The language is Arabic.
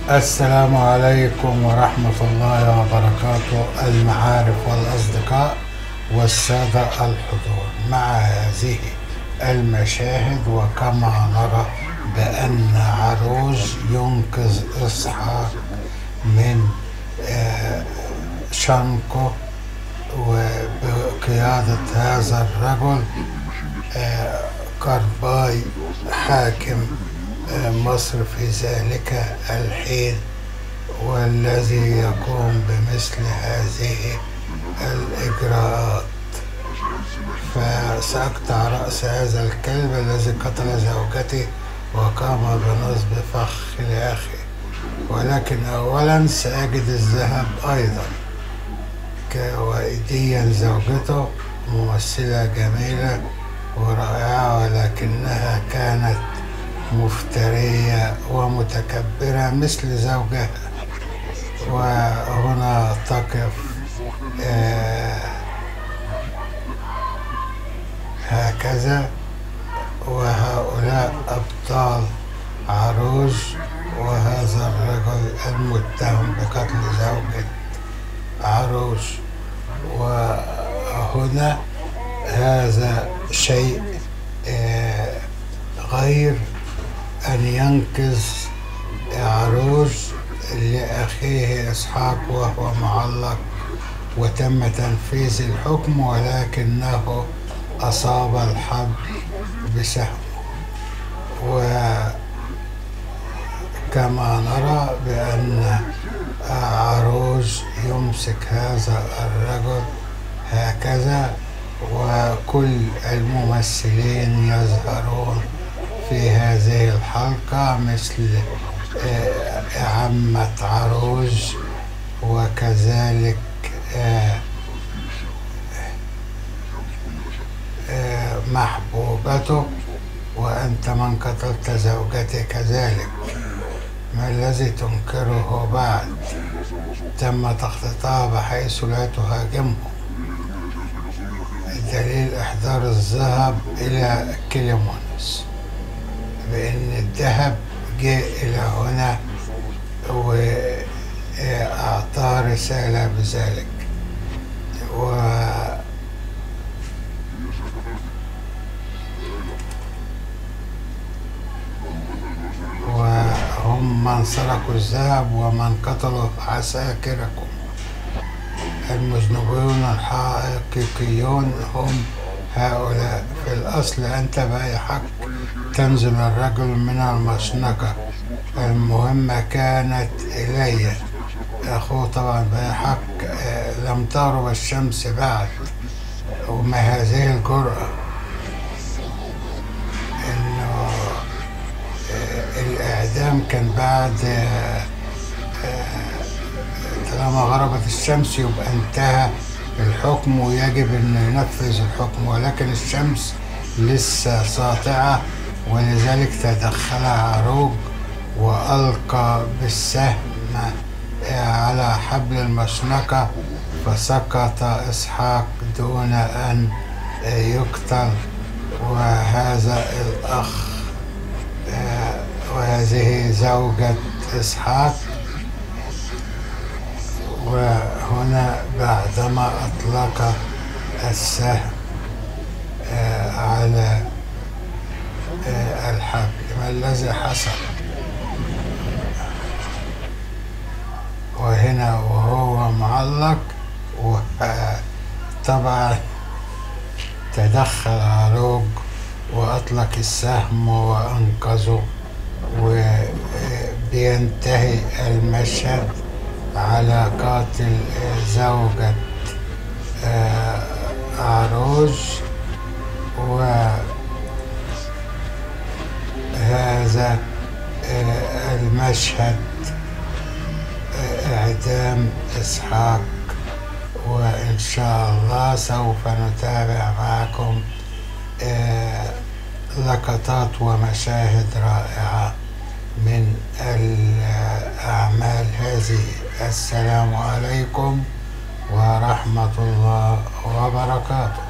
السلام عليكم ورحمة الله وبركاته، المعارف والأصدقاء والسادة الحضور. مع هذه المشاهد وكما نرى بأن عروج ينقذ إسحاق من شنقه، وبقيادة هذا الرجل قرباي حاكم مصر في ذلك الحين، والذي يقوم بمثل هذه الإجراءات. فسأقطع رأس هذا الكلب الذي قتل زوجتي وقام بنصب فخ لأخي، ولكن أولا سأجد الذهب أيضا. وإيديا زوجته ممثلة جميلة ورائعة، ولكنها كانت مفترية ومتكبرة مثل زوجها. وهنا تقف هكذا، وهؤلاء أبطال عروج، وهذا الرجل المتهم بقتل زوجة عروج. وهنا هذا شيء غير أن ينقذ عروج لأخيه إسحاق وهو معلق وتم تنفيذ الحكم، ولكنه أصاب الحبل بسهمه. وكما نرى بأن عروج يمسك هذا الرجل هكذا، وكل الممثلين يظهرون في هذه الحلقة مثل عمة عروج، وكذلك محبوبته، وأنت من قتلت زوجتي كذلك، ما الذي تنكره بعد؟ تم تخطيطها بحيث لا تهاجمه. دليل إحضار الذهب إلى كليمونس، بأن الذهب جاء إلى هنا وأعطى رسالة بذلك. وهم من سرقوا الذهب ومن قتلوا عساكركم. المذنبون الحقيقيون هم هؤلاء. في الأصل أنت بأي حق تنزل الرجل من المشنقة؟ المهمة كانت إلي. أخوه طبعا بأي حق لم تغرب الشمس بعد، وما هذه الجرأة؟ إنه الإعدام كان بعد، طالما غربت الشمس يبقى انتهى الحكم ويجب أن ينفذ الحكم، ولكن الشمس لسه ساطعة، ولذلك تدخل عروج وألقى بالسهم على حبل المشنقة، فسقط إسحاق دون أن يقتل. وهذا الأخ وهذه زوجة إسحاق. وهنا بعدما أطلق السهم على الحبل، ما الذي حصل؟ وهنا وهو معلق، وطبعا تدخل عروج وأطلق السهم وأنقذه. وبينتهي المشهد على قاتل زوجة عروج. وهذا المشهد إعدام إسحاق، وإن شاء الله سوف نتابع معكم لقطات ومشاهد رائعة من الأعمال هذه. السلام عليكم ورحمة الله وبركاته.